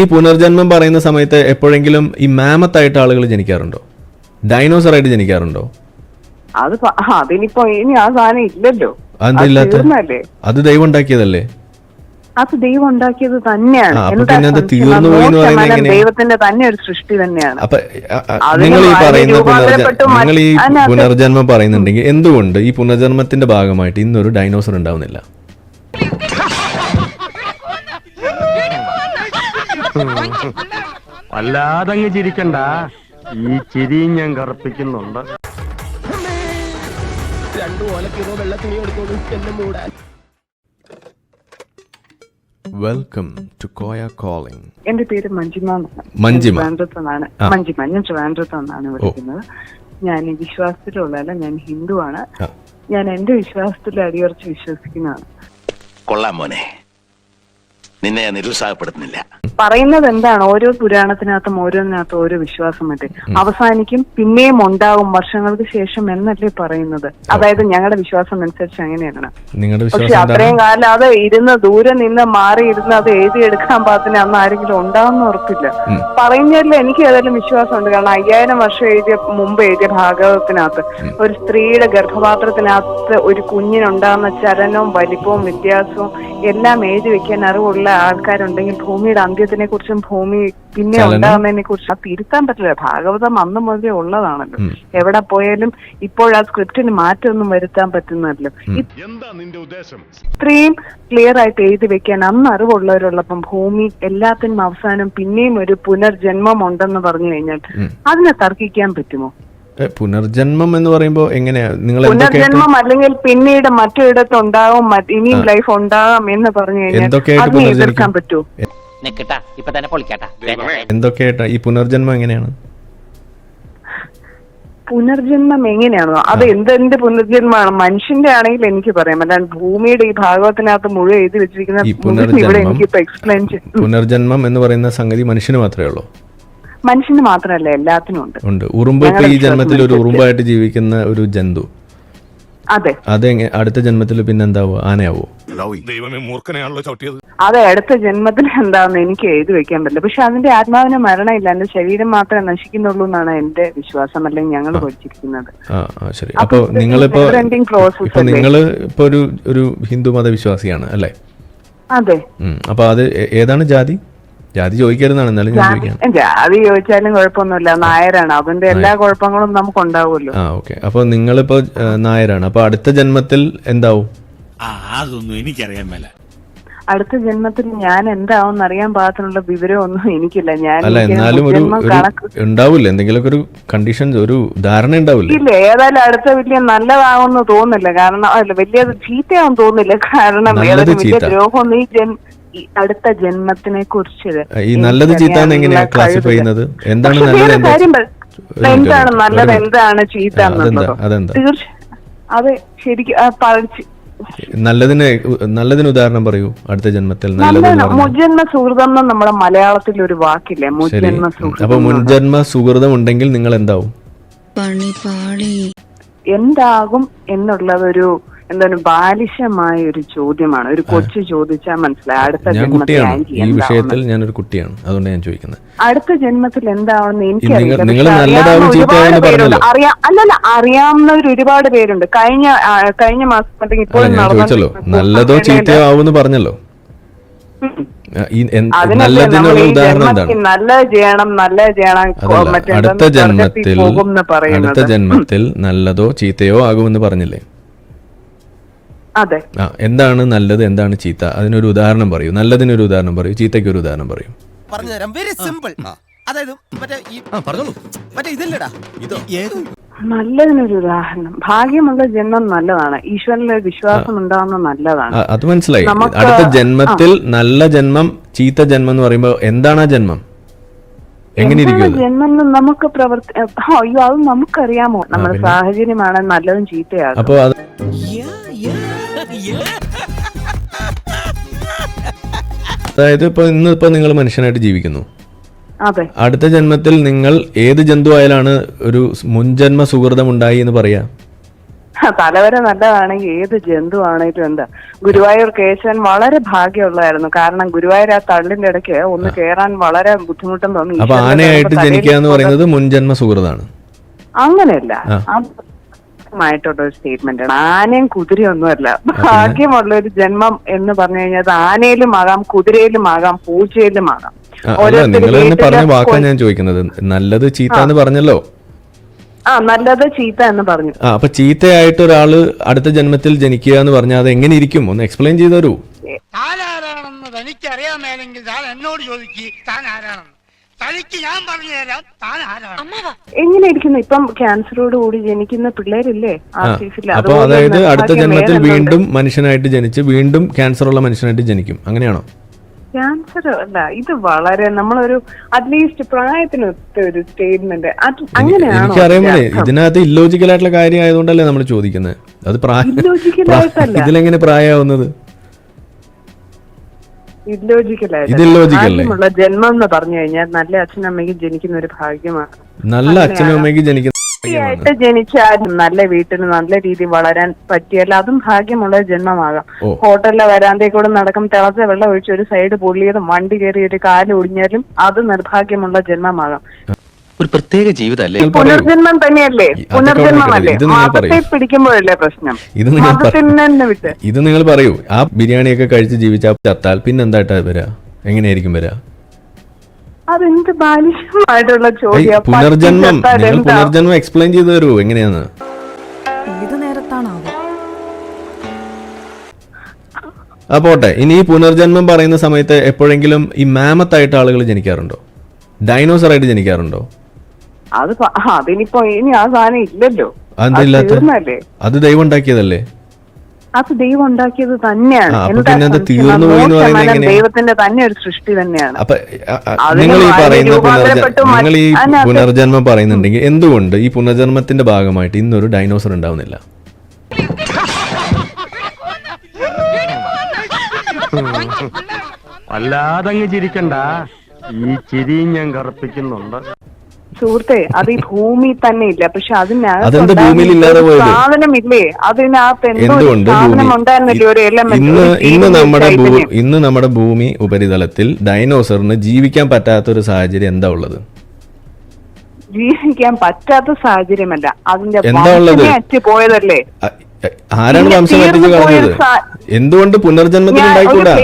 ഈ പുനർജന്മം പറയുന്ന സമയത്ത് എപ്പോഴെങ്കിലും ഈ മാമത്തായിട്ട് ആളുകൾ ജനിക്കാറുണ്ടോ? ഡൈനോസർ ആയിട്ട് ജനിക്കാറുണ്ടോ? അതിനിപ്പോ ഇനി ആ സാധനം ഇല്ലല്ലോ. അത് ദൈവം ഉണ്ടാക്കിയതല്ലേ? അത് ദൈവം ഉണ്ടാക്കിയത് തന്നെയാണ്. ദൈവത്തിന്റെ തന്നെ ഒരു സൃഷ്ടി തന്നെയാണ്. നിങ്ങൾ ഈ പുനർജന്മം പറയുന്നുണ്ടെങ്കിൽ എന്തുകൊണ്ട് ഈ പുനർജന്മത്തിന്റെ ഭാഗമായിട്ട് ഇന്നൊരു ഡൈനോസർ ഉണ്ടാവുന്നില്ല? വല്ലാതങ്ങ് ചിരിക്കണ്ട, ഈ ചിരി ഞാൻ കറുപ്പിക്കുന്നുണ്ട്. Welcome to Koya calling. എന്റെ പേര് മഞ്ജിമ. ഞാൻ ട്രിവാൻഡ്രത്താണ് വിളിക്കുന്നത്. ഞാൻ ഈ വിശ്വാസത്തിലുള്ളതല്ല, ഞാൻ ഹിന്ദുവാണ്. ഞാൻ എന്റെ വിശ്വാസത്തിൽ അടിയുറച്ച് വിശ്വസിക്കുന്നതാണ്. കൊള്ളാം മോനെ, നിന്നെ ഞാൻ നിരുത്സാഹപ്പെടുത്തുന്നില്ല. പറയുന്നത് എന്താണ്, ഓരോ പുരാണത്തിനകത്തും ഓരോന്നിനകത്തും ഓരോ വിശ്വാസം മറ്റേ അവസാനിക്കും, പിന്നെയും ഉണ്ടാവും വർഷങ്ങൾക്ക് ശേഷം എന്നല്ലേ പറയുന്നത്. അതായത് ഞങ്ങളുടെ വിശ്വാസം അനുസരിച്ച് അങ്ങനെയാണ്. പക്ഷെ അത്രയും കാലം അത് ദൂരെ നിന്ന് മാറി ഇരുന്ന് അത് എഴുതിയെടുക്കാൻ പാകത്തിന് അന്ന് ആരെങ്കിലും ഉണ്ടാവുന്ന ഉറപ്പില്ല. പറയുന്നതിൽ എനിക്ക് ഏതായാലും വിശ്വാസമുണ്ട്. കാരണം 5000 വർഷം മുമ്പ് എഴുതിയ ഭാഗവതത്തിനകത്ത് ഒരു സ്ത്രീയുടെ ഗർഭപാത്രത്തിനകത്ത് ഒരു കുഞ്ഞിനുണ്ടാകുന്ന ചലനവും വലിപ്പവും വ്യത്യാസവും എല്ലാം എഴുതി വെക്കാൻ അറിവുള്ള ആൾക്കാരുണ്ടെങ്കിൽ ഭൂമിയുടെ അന്ത്യത്തിനെ കുറിച്ചും ഭൂമി പിന്നെ ഉണ്ടാകുന്നതിനെ കുറിച്ചും അത് തിരുത്താൻ പറ്റില്ല. ഭാഗവതം അന്ന് മുതലേ ഉള്ളതാണല്ലോ. എവിടെ പോയാലും ഇപ്പോൾ ആ സ്ക്രിപ്റ്റിന് മാറ്റമൊന്നും വരുത്താൻ പറ്റുന്നല്ലോ. ഇത്രയും ക്ലിയർ ആയിട്ട് എഴുതി വെക്കാൻ അന്ന് അറിവുള്ളവരുള്ളപ്പം ഭൂമി എല്ലാത്തിനും അവസാനം പിന്നെയും ഒരു പുനർജന്മം ഉണ്ടെന്ന് പറഞ്ഞു കഴിഞ്ഞാൽ അതിനെ തർക്കിക്കാൻ പറ്റുമോ? പുനർജന്മം എന്ന് പറയുമ്പോ എങ്ങനെയാ നിങ്ങൾ പുനർജന്മം അല്ലെങ്കിൽ പിന്നീട് മറ്റൊരിടത്തുണ്ടാവും, ഇനിയും ലൈഫ് ഉണ്ടാകാം എന്ന് പറഞ്ഞു കഴിഞ്ഞാൽ അതിനെ എതിർക്കാൻ പറ്റുമോ? എന്തൊക്കെയായിട്ടാ ഈ പുനർജന്മം എങ്ങനെയാണ്? പുനർജന്മം എങ്ങനെയാണോ അത് എന്തെന്ത് പുനർജന്മമാണ്? മനുഷ്യന്റെ ആണെങ്കിൽ എനിക്ക് പറയാം, അല്ലാണ്ട് ഭൂമിയുടെ ഈ ഭാഗവത്തിനകത്ത് മുഴുവൻ എഴുതി വെച്ചിരിക്കുന്ന ഇവിടെ എനിക്കിപ്പോ എക്സ്പ്ലെയിൻ ചെയ്യും. പുനർജന്മം എന്ന് പറയുന്ന സംഗതി മനുഷ്യന് മാത്രമേ ഉള്ളൂ? മനുഷ്യന് മാത്രമല്ല, എല്ലാത്തിനും ഉണ്ട്. ഉറുമ്പ് ഈ ജന്മത്തിൽ ഒരു ഉറുമ്പായിട്ട് ജീവിക്കുന്ന ഒരു ജന്തു, അതെ, അടുത്ത ജന്മത്തിൽ പിന്നെ എന്താവോ? ആനയാവോ? അതെ, അടുത്ത ജന്മത്തിൽ എന്താന്ന് എനിക്ക് എഴുതി വെക്കാൻ പറ്റില്ല. പക്ഷെ അതിന്റെ ആത്മാവിന് മരണമില്ല, എന്റെ ശരീരം മാത്രമേ നശിക്കുന്നുള്ളൂ എന്നാണ് എന്റെ വിശ്വാസം, അല്ലെങ്കിൽ ഞങ്ങൾ പഠിച്ചിരിക്കുന്നത്. അപ്പൊ നിങ്ങളിപ്പോ ഒരു ഹിന്ദു മതവിശ്വാസിയാണ് അല്ലേ? അതെ. അപ്പൊ അത് ഏതാണ് ജാതി? ജാതി ചോദിക്കരുതാണ്, എന്നാലും ഞാൻ ചോദിക്കാം. ജാതി ചോദിച്ചാലും കുഴപ്പമൊന്നുമില്ല, നായരാണ്, അതിന്റെ എല്ലാ കുഴപ്പങ്ങളും നമുക്ക് ഉണ്ടാവുമല്ലോ. ഓക്കെ. അപ്പൊ നിങ്ങളിപ്പോ നായരാണ്, അപ്പൊ അടുത്ത ജന്മത്തിൽ എന്താവും? അതൊന്നും എനിക്കറിയാൻ മേല. അടുത്ത ജന്മത്തിൽ ഞാൻ എന്താവും അറിയാൻ പാകത്തിനുള്ള വിവരമൊന്നും എനിക്കില്ല. അല്ല, എന്നാലും ഉണ്ടാവില്ല എന്തെങ്കിലുമൊക്കെ ഒരു കണ്ടീഷൻ, ഒരു ധാരണ ഉണ്ടാവില്ല. ഇല്ല, ഏതായാലും അടുത്ത വലിയ നല്ലതാവുമെന്ന് തോന്നുന്നില്ല. കാരണം വലിയ ചീത്തയാവും തോന്നുന്നില്ല. കാരണം ഏതായാലും വലിയ ദ്രോഹമൊന്നും ഈ അടുത്ത ജന്മത്തിനെ കുറിച്ച് ഈ നല്ലത് ചീത്ത എങ്ങനെയാ ക്ലാസിഫൈ ചെയ്യുന്നത്? എന്താണ് നല്ലത്, എന്താണ് നല്ലത്, എന്താണ് ചീത്ത എന്നുള്ളത് അത് ശരിക്കും നല്ലതിന് ഉദാഹരണം പറയൂ. അടുത്ത ജന്മത്തിൽ മുജ്ജന്മ സുഹൃതം നമ്മുടെ മലയാളത്തിൽ ഒരു വാക്കില്ലേ, മുജ്ജന്മ സുഹൃതം. അപ്പൊ മുൻജന്മ സുഹൃതം ഉണ്ടെങ്കിൽ നിങ്ങൾ എന്താവും? എന്താകും എന്നുള്ളതൊരു എന്താണ് ബാലിശമായ ഒരു ചോദ്യമാണ്. ഒരു കൊച്ചു ചോദിച്ചാൽ മനസ്സിലായി അടുത്ത ജന്മത്തിൽ ഞാനൊരു കുട്ടിയാണ്, അതുകൊണ്ട് ഞാൻ ചോദിക്കുന്നത് അടുത്ത ജന്മത്തിൽ എന്താണെന്ന് എനിക്കറിയില്ല. അറിയാവുന്നവർ ഒരുപാട് പേരുണ്ട്. കഴിഞ്ഞ മാസം ഇപ്പോഴും നല്ലതോ ചീത്തയോ ആവുമെന്ന് പറഞ്ഞല്ലോ. നല്ലത് ചെയ്യണം. അടുത്ത ജന്മത്തിൽ നല്ലതോ ചീത്തയോ ആകുമെന്ന് പറഞ്ഞില്ലേ? അതെ. എന്താണ് നല്ലത്, എന്താണ് ചീത്ത? അതിനൊരു ഉദാഹരണം പറയൂ. നല്ലതിനൊരു ഉദാഹരണം പറയൂ, ചീത്തയ്ക്ക് ഒരു ഉദാഹരണം പറയൂ. പറഞ്ഞുതരാം, വെരി സിമ്പിൾ. അതായത് നല്ലതിനൊരു ഉദാഹരണം, ഭാഗ്യമുള്ള ജന്മം നല്ലതാണ്, ഈശ്വരനിൽ വിശ്വാസം ഉണ്ടാവുന്ന നല്ലതാണ്. അത് മനസ്സിലായി. അടുത്ത ജന്മത്തിൽ നല്ല ജന്മം ചീത്ത ജന്മം എന്ന് പറയുമ്പോ എന്താണ് ആ ജന്മം? എങ്ങനെ ജന്മം നമുക്ക് അയ്യോ അത് നമുക്കറിയാമോ? നമ്മുടെ സാഹചര്യമാണ് നല്ലതും ചീത്തയാകും. അപ്പൊ അതായത് ഇന്നിപ്പോ നിങ്ങൾ മനുഷ്യനായിട്ട് ജീവിക്കുന്നു. അടുത്ത ജന്മത്തിൽ നിങ്ങൾ ഏത് ജന്തു ആയാലാണ് ഒരു മുൻജന്മ സുഹൃതം ഉണ്ടായി എന്ന് പറയാ? തലവര നല്ലതാണെങ്കിൽ ഏത് ജന്തു ആണെങ്കിലും എന്താ. ഗുരുവായൂർ കേശവൻ വളരെ ഭാഗ്യമുള്ളതായിരുന്നു. കാരണം ഗുരുവായൂർ ആ തള്ളിന്റെ ഇടയ്ക്ക് ഒന്ന് കേറാൻ വളരെ ബുദ്ധിമുട്ടും തോന്നി. അപ്പൊ ആനയായിട്ട് ജനിക്കുക എന്ന് പറയുന്നത് മുൻജന്മ സുഹൃതാണ്. അങ്ങനെയല്ല, ആയിട്ടുള്ള ഒരു സ്റ്റേറ്റ്മെന്റ് ആണ്. ആനയും കുതിരയും ഒന്നുമല്ല. ഭാഗ്യമുള്ള ഒരു ജന്മം എന്ന് പറഞ്ഞു കഴിഞ്ഞാൽ അത് ആനയിലും ആകാം, കുതിരയിലും ആകാം, പൂച്ചയിലും ആകാം. നിങ്ങൾ തന്നെ പറഞ്ഞ വാക്കാണ് ഞാൻ ചോദിക്കുന്നത്. നല്ലത് ചീത്ത എന്ന് പറഞ്ഞല്ലോ. നല്ലത് ചീത്ത എന്ന് പറഞ്ഞു. അപ്പൊ ചീത്തയായിട്ട് ഒരാള് അടുത്ത ജന്മത്തിൽ ജനിക്കുക എന്ന് പറഞ്ഞാൽ അത് എങ്ങനെ ഇരിക്കും? ഒന്ന് എക്സ്പ്ലെയിൻ ചെയ്തു തരൂ. താനാരാണെന്ന് തനിക്കറിയാമേലെങ്കിൽ താൻ എന്നോട് ചോദിക്കുക. താൻ ആരാണെന്ന് തനിക്ക് ഞാൻ പറഞ്ഞു തരാം. താൻ ആരാണ്? എങ്ങനെ ഇരിക്കുന്നു? ഇപ്പം ക്യാൻസറോട് കൂടി ജനിക്കുന്ന പിള്ളേരില്ലേ ആർട്ടിഫിഷ്യൽ. അപ്പൊ അതായത് അടുത്ത ജന്മത്തിൽ വീണ്ടും മനുഷ്യനായിട്ട് ജനിച്ച് വീണ്ടും ക്യാൻസർ ഉള്ള മനുഷ്യനായിട്ട് ജനിക്കും, അങ്ങനെയാണോ? ക്യാൻസർ അല്ല, ഇത് വളരെ നമ്മളൊരു അറ്റ്ലീസ്റ്റ് പ്രായത്തിനൊത്ത ഒരു സ്റ്റേറ്റ്മെന്റ്. അങ്ങനെയാണോ? എനിക്കറിയാമോ, ഇതിനകത്ത് ഇല്ലോജിക്കൽ ആയിട്ടുള്ള കാര്യം ആയതുകൊണ്ടല്ലേ നമ്മൾ ചോദിക്കുന്നത്. അത് ഇതിലെങ്ങനെ പ്രായമാവുന്നത്? ഭാഗ്യമുള്ള ജന്മം എന്ന് പറഞ്ഞു കഴിഞ്ഞാൽ നല്ല അച്ഛനമ്മയ്ക്ക് ജനിക്കുന്ന ഒരു ഭാഗ്യമാണ്. നല്ല അച്ഛനും അമ്മയ്ക്ക് ായിട്ട് ജനിച്ചാലും നല്ല വീട്ടിൽ നല്ല രീതിയിൽ വളരാൻ പറ്റിയാൽ അതും ഭാഗ്യമുള്ള ജന്മമാകാം. ഹോട്ടലിലെ വരാന്തയിൽ കൂടെ നടക്കും, തിളച്ച വെള്ളം ഒഴിച്ച് ഒരു സൈഡ് പൊള്ളിയതും വണ്ടി കയറി ഒരു കാല് ഒടിഞ്ഞാലും അത് നിർഭാഗ്യമുള്ള ജന്മമാകാം. ഒരു പ്രത്യേക ജീവിതമല്ലേ? പുനർജന്മം തന്നെയല്ലേ? പുനർജന്മമല്ലേ? മതത്തെ പിടിക്കുമ്പോഴല്ലേ പ്രശ്നം. വിട്ട് ഇത് നിങ്ങൾ പറയൂ. ആ ബിരിയാണിയൊക്കെ കഴിച്ച് ജീവിച്ചാൽ ചത്താൽ പിന്നെ എന്തായിട്ടാ വരാ? എങ്ങനെയായിരിക്കും വരാ? അതെന്ത് ബാലിശമായിട്ടുള്ള ചോദ്യം. പുനർജന്മം പുനർജന്മം എക്സ്പ്ലെയിൻ ചെയ്തു തരൂ എങ്ങനെയാന്ന്. പോട്ടെ, ഇനി ഈ പുനർജന്മം പറയുന്ന സമയത്ത് എപ്പോഴെങ്കിലും ഈ മാമത്തായിട്ട് ആളുകൾ ജനിക്കാറുണ്ടോ? ഡൈനോസർ ആയിട്ട് ജനിക്കാറുണ്ടോ? അതിനിപ്പോ ഇനി ആ സാധനം ഇല്ലല്ലോ. അത് ദൈവം ഉണ്ടാക്കിയതല്ലേ? അത് ദൈവം ഉണ്ടാക്കിയത് തന്നെയാണ്. ദൈവത്തിന്റെ തന്നെ ഒരു സൃഷ്ടി തന്നെയാണ്. നിങ്ങൾ ഈ പുനർജന്മം പറയുന്നുണ്ടെങ്കിൽ എന്തുകൊണ്ട് ഈ പുനർജന്മത്തിന്റെ ഭാഗമായിട്ട് ഇന്നൊരു ഡൈനോസർ ഉണ്ടാവുന്നില്ല? വല്ലാതങ്ങ് ചിരിക്കണ്ട, ഈ ചിരി ഞാൻ കറുപ്പിക്കുന്നുണ്ട്. സുഹൃത്തെ, അത് ഈ ഭൂമി തന്നെ ഇല്ല. പക്ഷെ അതിനകത്ത് സാധനമില്ലേ? അതിനകത്ത് സാധനം ഉണ്ടായിരുന്നില്ലേ? ഒരു ഇന്ന് നമ്മുടെ ഭൂമി ഉപരിതലത്തിൽ ഡൈനോസറിന് ജീവിക്കാൻ പറ്റാത്ത ഒരു സാഹചര്യം എന്താ ഉള്ളത്? ജീവിക്കാൻ പറ്റാത്ത സാഹചര്യമല്ല, അതിന്റെ അറ്റ് പോയതല്ലേ? ആരാണ് വംശം കത്തിച്ച് കളഞ്ഞത്? എന്തുകൊണ്ട് പുനർജന്മത്തിൽ ഉണ്ടായിക്കൂടാ?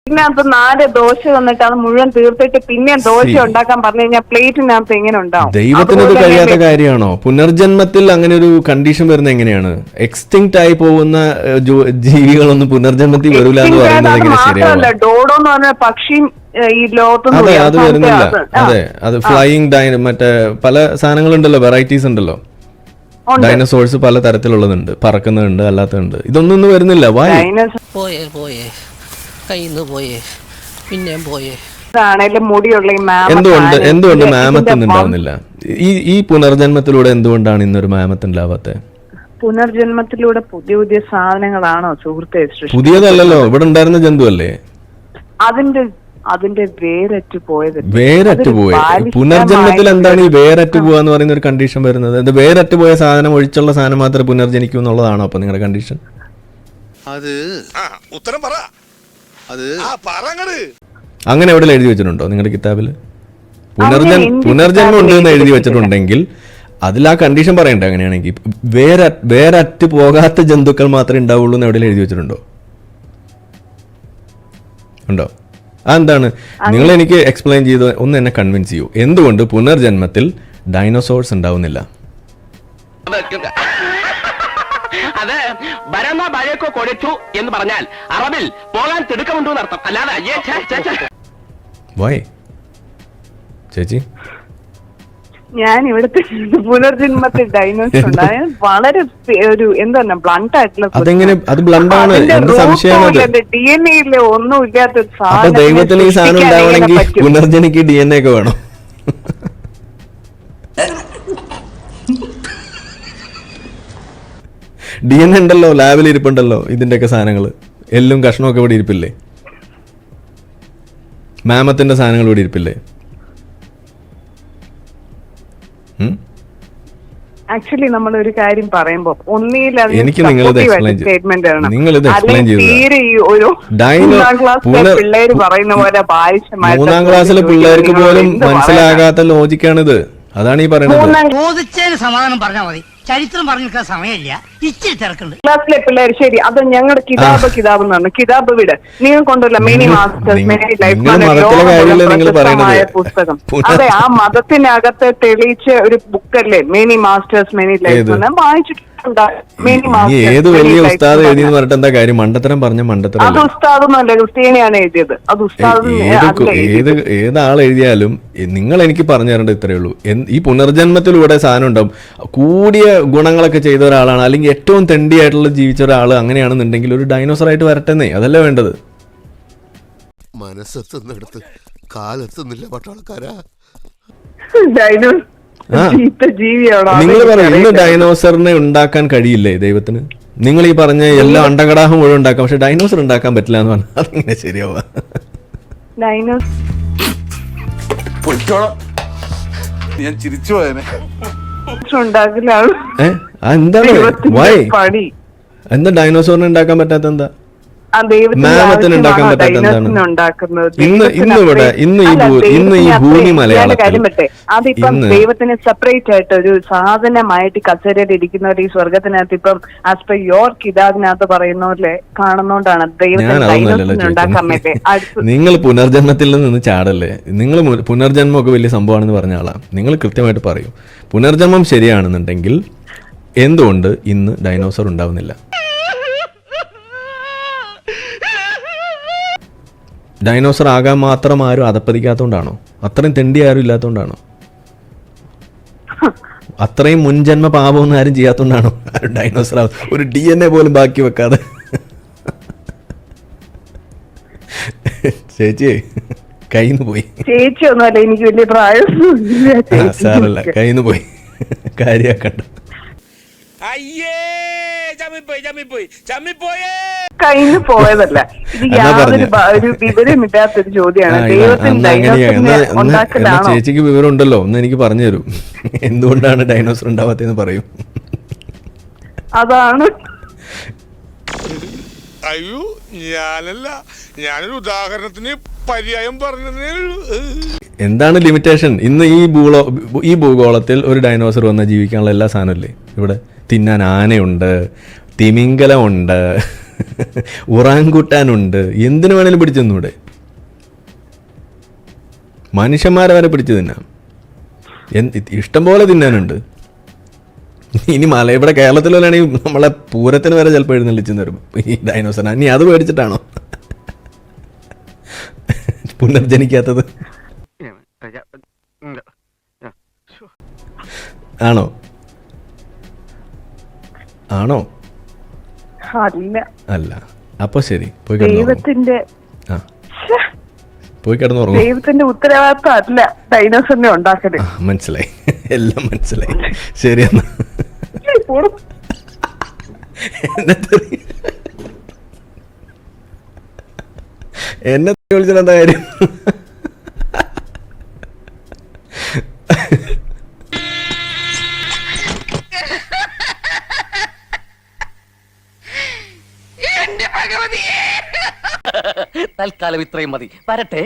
ഇതിനകത്ത് 4 ദോശ വന്നിട്ട് അത് മുഴുവൻ തീർത്തിട്ട് പിന്നെ ദോശ ഉണ്ടാക്കാൻ പറഞ്ഞു കഴിഞ്ഞാൽ പ്ലേറ്റിനകത്ത് എങ്ങനെ ഉണ്ടാവും? ദൈവത്തിനത് കഴിയാത്ത കാര്യമാണോ? പുനർജന്മത്തിൽ അങ്ങനെ ഒരു കണ്ടീഷൻ വരുന്നത് എങ്ങനെയാണ്? എക്സ്റ്റിങ്ക്ട് ആയി പോകുന്ന ജീവികളൊന്നും പുനർജന്മത്തിൽ വരില്ല എന്ന് പറയുന്നത് ശരിയല്ല. ഡോഡോ എന്ന് പറഞ്ഞ പക്ഷിയും ഈ ലോകത്തൊന്നും അതെ, അത് വരുന്നില്ല. അതെ, അത് ഫ്ലൈയിങ് മറ്റേ പല സാധനങ്ങളുണ്ടല്ലോ, വെറൈറ്റീസ് ഉണ്ടല്ലോ. ഡൈനോസോഴ്സ് പല തരത്തിലുള്ളതുണ്ട്, പറക്കുന്നുണ്ട്, അല്ലാത്തതുണ്ട്. ഇതൊന്നും വരുന്നില്ല. എന്തുകൊണ്ട് മാമത്ത് ഉണ്ടാവുന്നില്ല? ഈ പുനർജന്മത്തിലൂടെ എന്തുകൊണ്ടാണ് ഇന്നൊരു മാമത്ത് ഉണ്ടാവാത്ത? പുനർജന്മത്തിലൂടെ പുതിയ പുതിയ സാധനങ്ങളാണോ സുഹൃത്തെ? പുതിയതല്ലല്ലോ, ഇവിടെ ഉണ്ടായിരുന്ന ജന്തു അല്ലേ? അതിന്റെ വേരറ്റ് പോയത്. പുനർജന്മത്തിൽ എന്താണ് ഈ വേരറ്റ് പോവാന്ന് പറയുന്ന ഒരു കണ്ടീഷൻ വരുന്നത്? അത് വേരറ്റ് പോയ സാധനം ഒഴിച്ചുള്ള സാധനം മാത്രമേ പുനർജനിക്കൂ എന്നുള്ളതാണോ അപ്പൊ നിങ്ങളുടെ കണ്ടീഷൻ? അത് ഉത്തരം പറ. അങ്ങനെ എവിടെ എഴുതി വെച്ചിട്ടുണ്ടോ നിങ്ങളുടെ കിതാബില്? പുനർജന്മം ഉണ്ട് എന്ന് എഴുതി വെച്ചിട്ടുണ്ടെങ്കിൽ അതിൽ ആ കണ്ടീഷൻ പറയണ്ടേ? അങ്ങനെയാണെങ്കിൽ വേരറ്റ് പോകാത്ത ജന്തുക്കൾ മാത്രമേ ഉണ്ടാവുള്ളൂ എന്ന് എവിടെ എഴുതി വെച്ചിട്ടുണ്ടോ? ഉണ്ടോ? അതെന്താണ്? നിങ്ങൾ എനിക്ക് എക്സ്പ്ലെയിൻ ചെയ്ത് ഒന്ന് എന്നെ കൺവിൻസ് ചെയ്യൂ. എന്തുകൊണ്ട് പുനർജന്മത്തിൽ ഡൈനോസോഴ്സ് ഉണ്ടാവുന്നില്ല? അത് ബരമ ബഴക്കോ കൊടുത്തു എന്ന് പറഞ്ഞാൽ അറബിൽ പോകാൻ തിടുക്കമുണ്ടോ എന്നർത്ഥം. അല്ലാതെ വൈ ചേച്ചി, ഞാൻ ഇവിടുത്തെ പുനർജന്മത്തിൽ ഡൈനോസർ ഉണ്ടായ വളരെ ഒരു എന്താ ബ്ലണ്ട് ആയിട്ടുള്ള, അതെങ്ങനെ അത് ബ്ലണ്ടാണ്? എന്ത് സംശയമാണ്? DNA ഒന്നും ഇല്ലാത്ത അപ്പൊ ദൈവത്തിന് ഈ സാധനം ഉണ്ടാവണമെങ്കിൽ പുനർജനിക്ക് DNA ഒക്കെ വേണം. DNA ഉണ്ടല്ലോ, ലാബിൽ ഇരിപ്പുണ്ടല്ലോ ഇതിന്റെയൊക്കെ സാധനങ്ങള്. എല്ലും കഷ്ണമൊക്കെ ഇവിടെ ഇരിപ്പില്ലേ? മാമത്തിന്റെ സാധനങ്ങൾ ഇവിടെ ഇരിപ്പില്ലേ? ആക്ച്വലി നമ്മൾ ഒരു കാര്യം പറയുമ്പോ ഒന്നിൽ എനിക്ക് നിങ്ങളിത് explain ചെയ്യ്. സ്റ്റേറ്റ്മെന്റ് ആണ്, നിങ്ങളിത് explain അല്ലെങ്കിൽ ചെയ്തതാ. തീരെ ഈ ഒരു മൂന്നാം ക്ലാസ്സിലെ പിള്ളേര് പറയുന്ന പോലെ ബാലിശമായിട്ട് 3-ാം ക്ലാസ്സിലെ പിള്ളേർക്ക് പോലും എന്ത് പറയാനാ? മനസ്സിലാകാത്ത ലോജിക്കാണിത്. അതാണ് ഈ പറയുന്നത്. മൂന്നാം ചോദിച്ചതിന് സമാധാനം പറഞ്ഞാൽ മതി. ചരിത്രം പറഞ്ഞു നിൽക്കാൻ സമയമില്ല, ഇച്ചിരി തിരക്കുണ്ട്. ക്ലാസ്സിലെ പിള്ളേർ ശരി, അത് ഞങ്ങളുടെ കിതാബ് എന്ന് പറഞ്ഞു. കിതാബ് വിട്, നിങ്ങൾ കൊണ്ടുവല്ല മിനി മാസ്റ്റേഴ്സ് നിങ്ങൾ- മിനി ലൈഫ് നിങ്ങൾ മതത്തിലെ കാര്യമല്ലേ നിങ്ങൾ പറയുന്നത്? പുസ്തകം. അതെ, ആ മതത്തിനകത്ത് തെളിയിച്ച ഒരു ബുക്കല്ലേ മിനി മാസ്റ്റേഴ്സ് മിനി ലൈഫ് എന്ന് വായിച്ചിട്ടുണ്ട്. മിനി ഈ ഏത് വലിയ ഉസ്താദ് എഴുതിയെന്ന് പറഞ്ഞിട്ട് എന്താ കാര്യം? മണ്ടത്തരം പറഞ്ഞ മണ്ടത്തരം അത് ഉസ്താദൊന്നുമല്ല, ക്രിസ്ത്യാനിയാണ് എഴുതിയത്. അത് ഉസ്താദ് ഏതാൾ എഴുതിയാലും നിങ്ങൾ എനിക്ക് പറഞ്ഞു തരേണ്ടത് ഇത്രയേ ഉള്ളൂ. ഈ പുനർജന്മത്തിലൂടെ സാധനം ഉണ്ടാവും. കൂടിയ ഗുണങ്ങളൊക്കെ ചെയ്ത ഒരാളാണ്, അല്ലെങ്കിൽ ഏറ്റവും തെണ്ടിയായിട്ടുള്ള ജീവിച്ച ഒരാൾ അങ്ങനെയാണെന്നുണ്ടെങ്കിൽ ഒരു ഡൈനോസർ ആയിട്ട് വരട്ടെന്നേ, അതല്ലേ വേണ്ടത്. മനസ്സെത്തുന്നിടത്ത് കാലെത്തുന്നില്ല പട്ടാളക്കാരാ. ജീവിയാണോ? നിങ്ങൾ പറയും ഇന്ന് ഡൈനോസറിനെ ഉണ്ടാക്കാൻ കഴിയില്ലേ ദൈവത്തിന്? നിങ്ങൾ ഈ പറഞ്ഞ എല്ലാ അണ്ടകടാഹം മുഴുവൻ ഉണ്ടാക്കാം, പക്ഷെ ഡൈനോസർ ഉണ്ടാക്കാൻ പറ്റില്ല എന്ന് പറഞ്ഞാൽ അതെങ്ങനെ ശരിയാവുക? ഡൈനോസർ ഞാൻ ചിരിച്ചു പോയനെ. ഉണ്ടാക്കലാണ് എന്താണ് വൈ പണി. എന്താ ഡൈനോസറിനെ ഉണ്ടാക്കാൻ പറ്റാത്ത എന്താ? ദൈവത്തിന് മാമത്തിന് ഉണ്ടാക്കാൻ പറ്റാത്ത എന്താണ്? ഇന്ന് ഈ ഭൂമി മലയാളത്തിൽ അതിപ്പം ദൈവത്തിന് സെപ്പറേറ്റ് ആയിട്ട് ഒരു സാധനമായിട്ട് കസേരയിൽ ഇരിക്കുന്നവർ ഈ സ്വർഗത്തിനകത്ത് ഇപ്പം ആസ് പെർ യോർ കിതാബിനകത്ത് പറയുന്നവരിലെ കാണുന്നോണ്ടാണ് ദൈവത്തിന് ഉണ്ടാക്കാൻ പറ്റേ. നിങ്ങൾ പുനർജന്മത്തിൽ നിന്ന് ചാടല്ലേ? നിങ്ങൾ പുനർജന്മമൊക്കെ വലിയ സംഭവമാണെന്ന് പറഞ്ഞ ആളാണ്. നിങ്ങൾ കൃത്യമായിട്ട് പറയൂ, പുനർജന്മം ശരിയാണെന്നുണ്ടെങ്കിൽ എന്തുകൊണ്ട് ഇന്ന് ഡൈനോസർ ഉണ്ടാവുന്നില്ല? ഡൈനോസർ ആകാൻ മാത്രം ആരും അതപ്പതിക്കാത്തോണ്ടാണോ? അത്രയും തെണ്ടി ആരും ഇല്ലാത്തോണ്ടാണോ? അത്രയും മുൻജന്മ പാപമൊന്നും ആരും ചെയ്യാത്തോണ്ടാണോ ആരും ഡൈനോസർ ഒരു DNA പോലും ബാക്കി വെക്കാതെ? ചേച്ചിയെ കയ്യിന്ന് പോയി. ചേച്ചി ഒന്നുമല്ല, എനിക്ക് വലിയ പ്രായം സാറല്ല, കയ്യിന്ന് പോയി, കാര്യാക്കണ്ട. കയ്യിന്ന് പോയതല്ല, ഇത് യാതൊരു ഒരു വിവരമില്ലാത്തൊരു ചോദ്യമാണ്. ഉണ്ടാക്കലാണോ? ചേച്ചിക്ക് വിവരം ഉണ്ടല്ലോ, ഒന്ന് എനിക്ക് പറഞ്ഞു തരൂ, എന്തുകൊണ്ടാണ് ഡൈനോസർ ഉണ്ടാവാത്തെന്ന് പറയൂ. അതാണ്. അയ്യോ ഞാനല്ല, ഞാനൊരു ഉദാഹരണത്തിന് പര്യായം പറഞ്ഞതേ ഉള്ളൂ. എന്താണ് ലിമിറ്റേഷൻ? ഇന്ന് ഈ ഭൂഗോളത്തിൽ ഒരു ഡൈനോസർ വന്നാൽ ജീവിക്കാനുള്ള എല്ലാ സാധനമില്ലേ ഇവിടെ? തിന്നാൻ ആനയുണ്ട്, തിമിംഗലമുണ്ട്, ഉറാങ്കുട്ടാനുണ്ട്, എന്തിനു വേണേലും പിടിച്ചു തന്നൂടെ? മനുഷ്യന്മാരെ വരെ പിടിച്ചു തിന്നാം, ഇഷ്ടം പോലെ തിന്നാനുണ്ട്. ഇനി ഇവിടെ കേരളത്തിലാണെങ്കിൽ നമ്മളെ പൂരത്തിന് വരെ ചിലപ്പോൾ എഴുന്നള്ളിച്ചെന്ന് വരും ഈ ഡൈനോസറിനെ. ഇനി അത് പേടിച്ചിട്ടാണോ പുനർജനിക്കാത്തത്? ആണോ? അല്ല. അപ്പൊ ശരി, പോയി ദൈവത്തിന്റെ കിടന്നുറങ്ങും. ദൈവത്തിന്റെ ഉത്തരവാദിത്വം അല്ല ഡൈനോസറിനെ ഉണ്ടാക്കല്. മനസ്സിലായി, എല്ലാം മനസ്സിലായി. ശരി എന്നാ എന്നെ വിളിച്ചിട്ട് എന്താ കാര്യം? തൽക്കാലം ഇത്രയും മതി. വരട്ടെ.